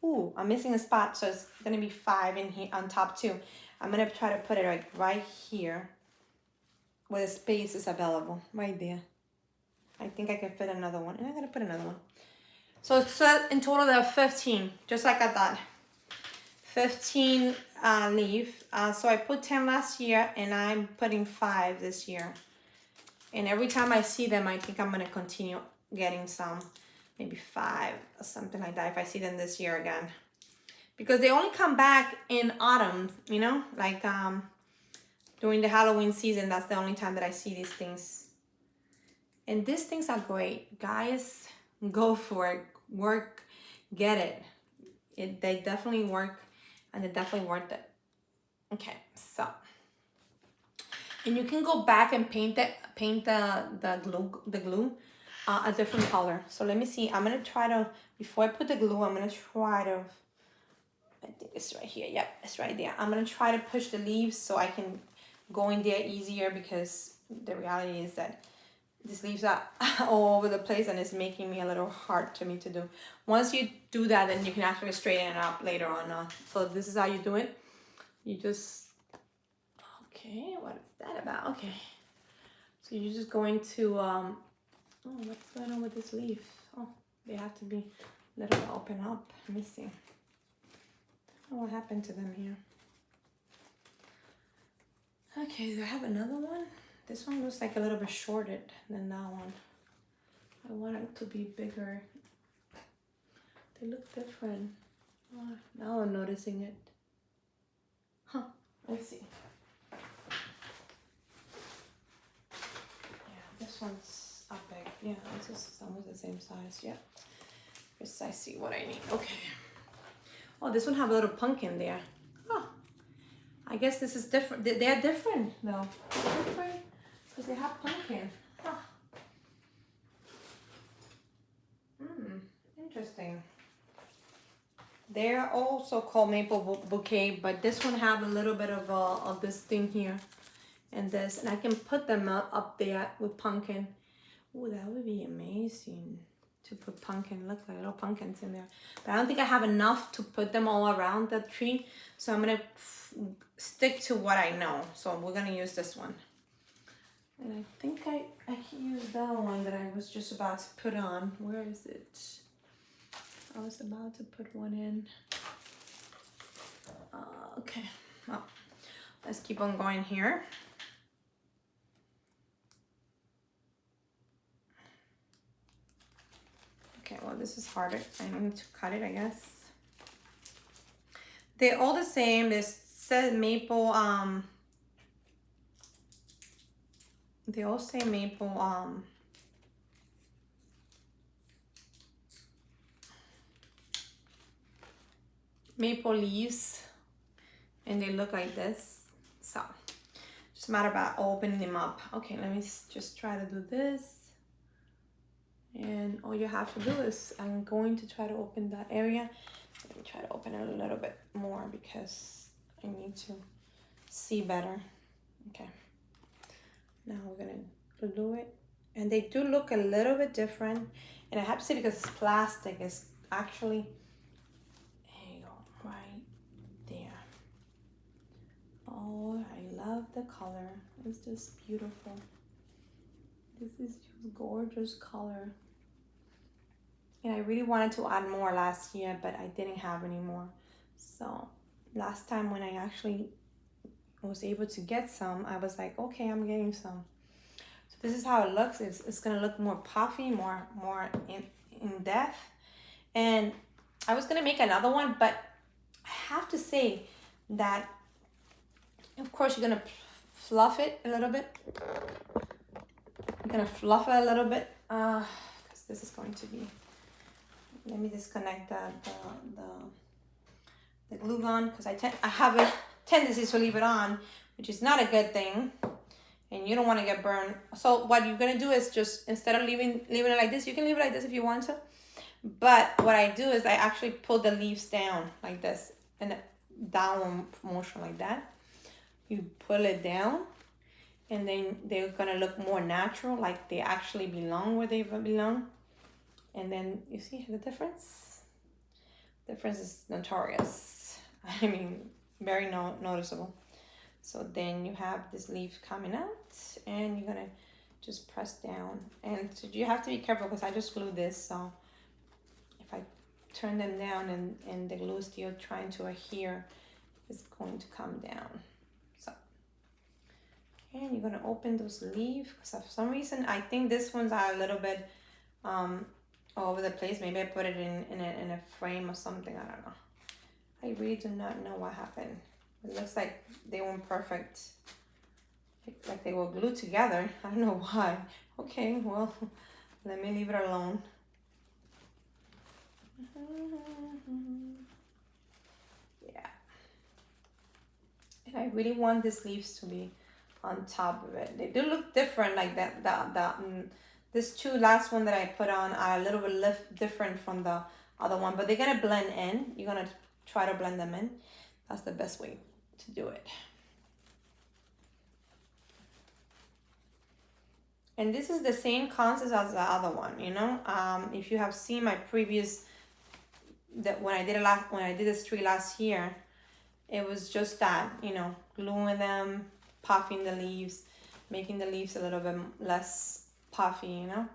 S1: Ooh, I'm missing a spot, so it's gonna be 5 in here on top too. I'm gonna try to put it like right here where the space is available, right there. I think I can fit another one, and I'm gonna put another one. So it's in total there are 15, just like I thought. 15 leaf. So I put 10 last year, and I'm putting 5 this year. And every time I see them, I think I'm gonna continue getting some, maybe 5 or something like that if I see them this year again. Because they only come back in autumn, you know, like during the Halloween season. That's the only time that I see these things. And these things are great. Guys, go for it. Work, get it. They definitely work, and they're definitely worth it. Okay, so. And you can go back and paint the glue a different color. So let me see. I'm gonna try to, before I put the glue, I'm gonna try to, I think it's right here. Yep, it's right there. I'm gonna try to push the leaves so I can go in there easier, because the reality is that these leaves are all over the place and it's making me a little hard to do. Once you do that, then you can actually straighten it up later on. So this is how you do it. You just, okay, what is that about? Okay. So you're just going to, oh, what's going on with this leaf? Oh, they have to be a little open up. Let me see. Oh, what happened to them here? Okay, do I have another one? This one looks like a little bit shorted than that one. I want it to be bigger. They look different. Oh, now I'm noticing it. Huh, let's see. Yeah, this one's up big. Yeah, this is almost the same size. Yeah, precisely what I need. Okay. Oh, this one have a little pumpkin there. Oh, I guess this is different. They're different though. They're different because they have pumpkin. Huh. Interesting. They're also called maple bouquet, but this one have a little bit of this thing here, and this, and I can put them up there with pumpkin. Ooh, that would be amazing to put pumpkin. Look, like little pumpkins in there. But I don't think I have enough to put them all around the tree, so I'm gonna stick to what I know. So we're gonna use this one. And I think I can use that one that I was just about to put on. Where is it? I was about to put one in. Okay, well, let's keep on going here. Okay, well, this is harder. I need to cut it, I guess. They're all the same. This says maple, they all say maple, maple leaves, and they look like this. So just a matter about opening them up. Okay, let me just try to do this. And all you have to do is, I'm going to try to open that area. Let me try to open it a little bit more because I need to see better. Okay. Now we're gonna glue it. And they do look a little bit different. And I have to say, because it's plastic, it's actually, here you go. the color. It's just beautiful. This is just gorgeous color. And I really wanted to add more last year, but I didn't have any more. So last time when I actually was able to get some, I was like, okay, I'm getting some. So this is how it looks. It's gonna look more puffy, more in depth. And I was gonna make another one, but I have to say that, of course, you're gonna fluff it a little bit. You're gonna fluff it a little bit, because this is going to be. Let me disconnect the glue gun, because I have a tendency to leave it on, which is not a good thing, and you don't want to get burned. So what you're gonna do is just, instead of leaving it like this, you can leave it like this if you want to. But what I do is I actually pull the leaves down like this, in a downward motion like that. You pull it down, and then they're gonna look more natural, like they actually belong where they belong. And then you see the difference? Difference is notorious. I mean, very noticeable. So then you have this leaf coming out, and you're gonna just press down. And so you have to be careful, because I just glued this, so if I turn them down and the glue is still trying to adhere, it's going to come down. So, and you're gonna open those leaves, because for some reason I think this ones are a little bit all over the place. Maybe I put it in a frame or something. I don't know. I really do not know what happened. It looks like they weren't perfect. Like they were glued together. I don't know why. Okay, well, let me leave it alone. Yeah. And I really want these leaves to be on top of it. They do look different, like that. These two last one that I put on are a little bit different from the other one, but they're gonna blend in. You're gonna try to blend them in. That's the best way to do it. And this is the same concept as the other one, you know. If you have seen my previous, when I did this tree last year, it was just that, you know, gluing them, puffing the leaves, making the leaves a little bit less puffy, you know,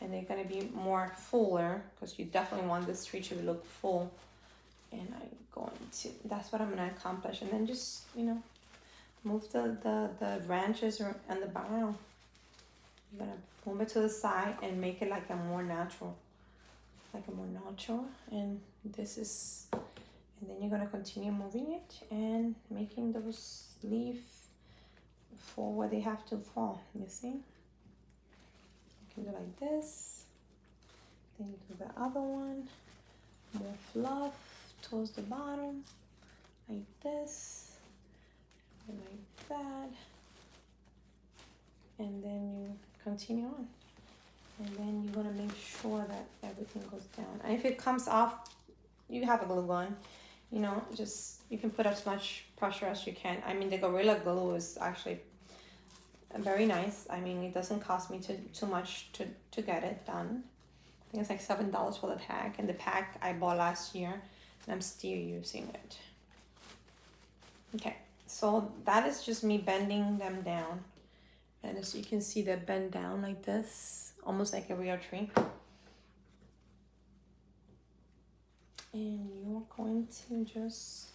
S1: and they're gonna be more fuller, because you definitely want this tree to look full. And that's what I'm gonna accomplish. And then just, you know, move the branches and the barrel. You're gonna move it to the side and make it like a more natural. And this is, and then you're gonna continue moving it and making those leaves fall where they have to fall. You see? You can do like this. Then you do the other one. More fluff towards the bottom, like this, and like that. And then you continue on. And then you're gonna make sure that everything goes down. And if it comes off, you have a glue gun, you know, just, you can put as much pressure as you can. I mean, the Gorilla Glue is actually very nice. I mean, it doesn't cost me too much to get it done. I think it's like $7 for the pack, and the pack I bought last year, and I'm still using it. Okay, so that is just me bending them down. And as you can see, they bend down like this, almost like a real tree. And you're going to just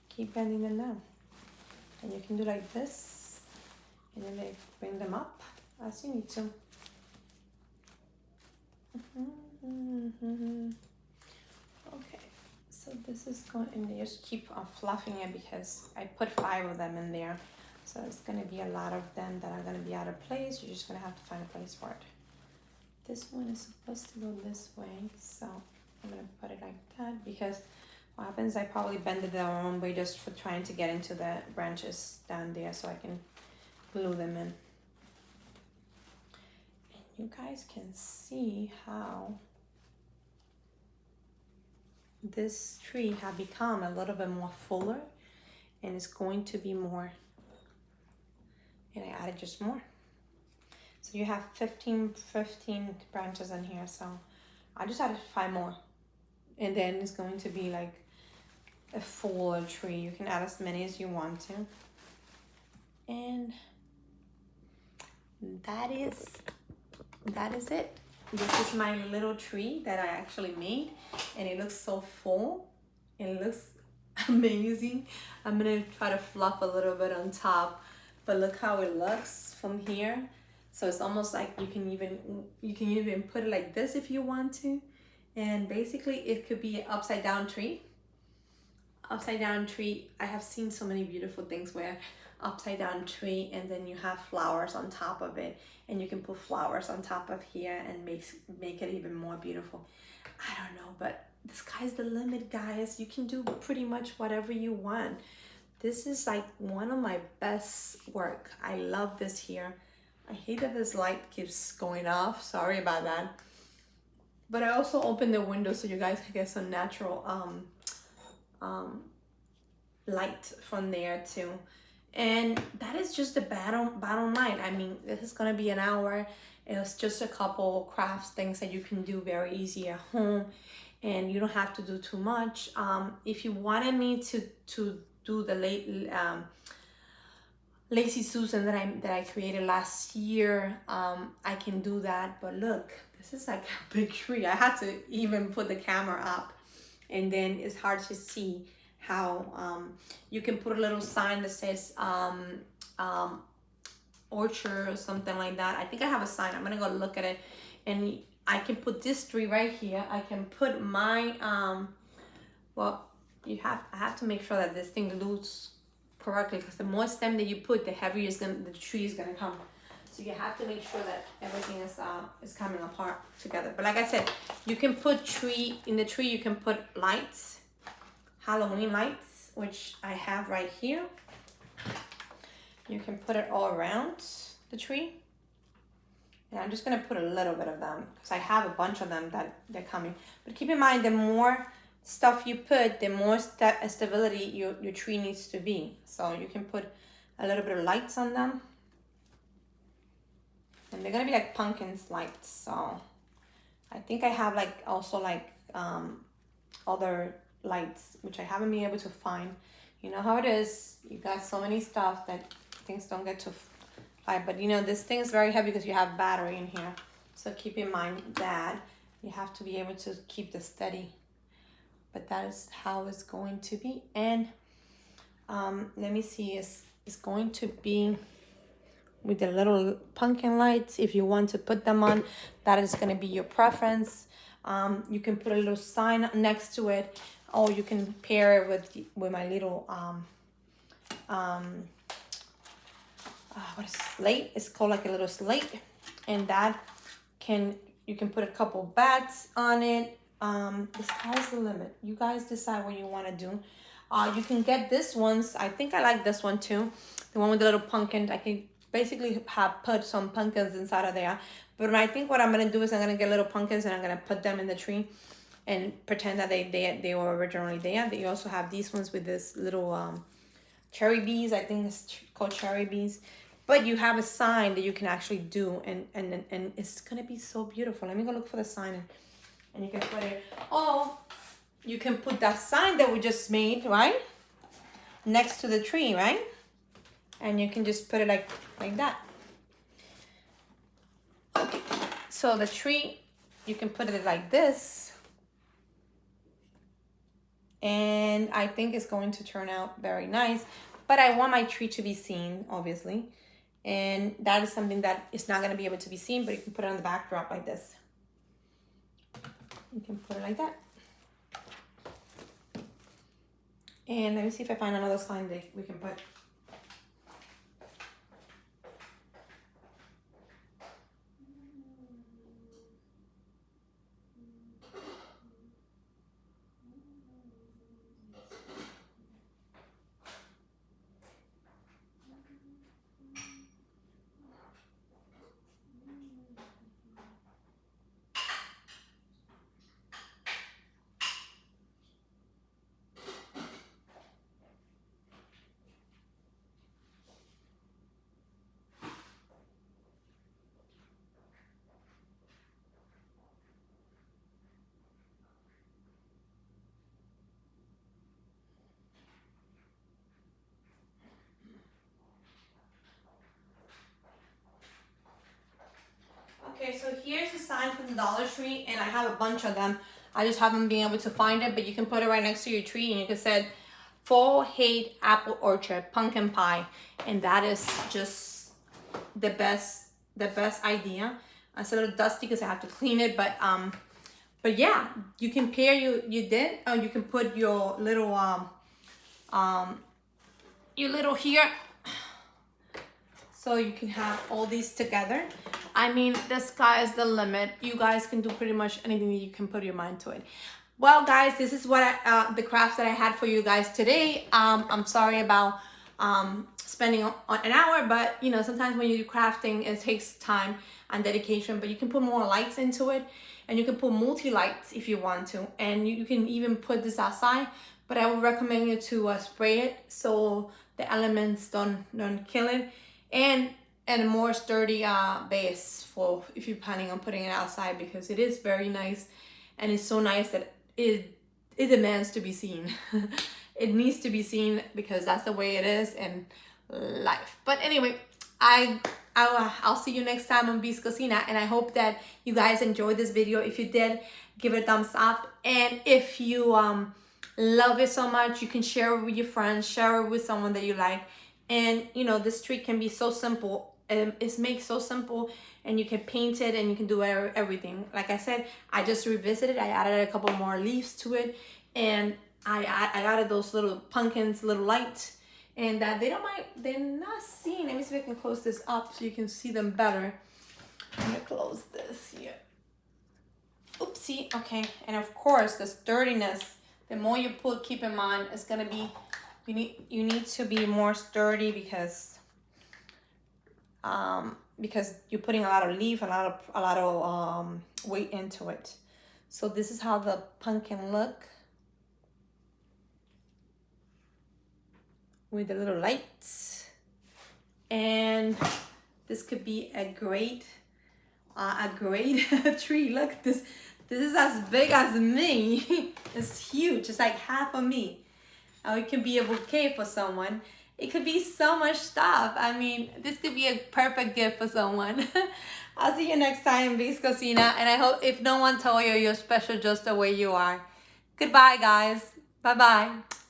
S1: keep bending them down. And you can do like this, and then they bring them up as you need to. Okay, so this is going, and you just keep fluffing it, because I put 5 of them in there. So it's going to be a lot of them that are going to be out of place. You're just going to have to find a place for it. This one is supposed to go this way, so I'm going to put it like that, because what happens, I probably bend it the wrong way just for trying to get into the branches down there so I can glue them in. And you guys can see how this tree have become a little bit more fuller, and it's going to be more. And I added just more. So you have 15 branches in here. So I just added 5 more. And then it's going to be like a fuller tree. You can add as many as you want to. And that is it. This is my little tree that I actually made, and it looks so full. It looks amazing. I'm gonna try to fluff a little bit on top, but look how it looks from here. So it's almost like you can even put it like this if you want to, and basically it could be an upside down tree. Upside down tree, I have seen so many beautiful things where upside down tree and then you have flowers on top of it, and you can put flowers on top of here and make it even more beautiful. I don't know, but the sky's the limit, guys. You can do pretty much whatever you want. This is like one of my best work. I love this here. I hate that this light keeps going off. Sorry about that. But I also opened the window so you guys can get some natural um, light from there too. And that is just the bottom line. I mean, this is gonna be an hour. It's just a couple crafts, things that you can do very easy at home, and you don't have to do too much. If you wanted me to do the Lazy Susan that I created last year, I can do that. But look, this is like a big tree. I had to even put the camera up, and then it's hard to see how you can put a little sign that says orchard or something like that. I think I have a sign. I'm gonna go look at it, and I can put this tree right here. I can put my well, I have to make sure that this thing glues correctly, because the more stem that you put, the heavier the tree is gonna come. So you have to make sure that everything is coming apart together. But like I said, you can put in the tree. You can put lights, Halloween lights, which I have right here. You can put it all around the tree. And I'm just gonna put a little bit of them because I have a bunch of them that they're coming. But keep in mind, the more stuff you put, the more stability your tree needs to be. So you can put a little bit of lights on them. And they're gonna be like pumpkins lights. So I think I have other lights, which I haven't been able to find. You know how it is. You got so many stuff that things don't get to fly. But you know, this thing is very heavy because you have battery in here. So keep in mind that you have to be able to keep this steady. But that is how it's going to be. And let me see, it's going to be with the little pumpkin lights. If you want to put them on, that is going to be your preference. You can put a little sign next to it, or you can pair it with my little what is it? Slate? It's called like a little slate, and you can put a couple bats on it. The sky's the limit. You guys decide what you want to do. You can get this ones. I think I like this one too, the one with the little pumpkin. I can basically put some pumpkins inside of there. But I think what I'm gonna do is I'm gonna get little pumpkins and I'm gonna put them in the tree and pretend that they were originally there. They also have these ones with this little cherry bees. I think it's called cherry bees. But you have a sign that you can actually do, and it's gonna be so beautiful. Let me go look for the sign, and you can put it. Oh, you can put that sign that we just made, right, next to the tree, right? And you can just put it like that. Okay, so the tree, you can put it like this, and I think it's going to turn out very nice. But I want my tree to be seen, obviously, and that is something that is not going to be able to be seen, but you can put it on the backdrop like this. You can put it like that. And let me see if I find another sign that we can put. Okay, so here's a sign from the Dollar Tree, and I have a bunch of them. I just haven't been able to find it, but you can put it right next to your tree, and you can say, Fall Hate Apple Orchard Pumpkin Pie. And that is just the best idea. It's a little dusty because I have to clean it, but yeah, you can pair you can put your little here, so you can have all these together. I mean, the sky is the limit. You guys can do pretty much anything that you can put your mind to it. Well, guys, this is what the crafts that I had for you guys today. I'm sorry about spending an hour, but you know, sometimes when you do crafting, it takes time and dedication, but you can put more lights into it, and you can put multi-lights if you want to, and you can even put this outside, but I would recommend you to spray it so the elements don't kill it, and a more sturdy base for if you're planning on putting it outside, because it is very nice, and it's so nice that it demands to be seen. It needs to be seen because that's the way it is in life. But anyway, I'll see you next time on Bee's Cocina, and I hope that you guys enjoyed this video. If you did, give it a thumbs up, and if you love it so much, you can share it with your friends, share it with someone that you like. And you know, this tree can be so simple, it's made so simple, and you can paint it and you can do everything. Like I said, I just revisited, I added a couple more leaves to it, and I added those little pumpkins, little lights, and they're not seen. Let me see if I can close this up so you can see them better. I'm gonna close this here. Oopsie. Okay, and of course the sturdiness. The more you put, keep in mind, it's gonna be, you need to be more sturdy because you're putting a lot of leaf, a lot of weight into it. So this is how the pumpkin look with the little lights, and this could be a great tree. Look, this is as big as me. It's huge. It's like half of me. Oh, it can be a bouquet for someone. It could be so much stuff. I mean, this could be a perfect gift for someone. I'll see you next time, Bee's Cocina, and I hope if no one told you, you're special just the way you are. Goodbye, guys. Bye-bye.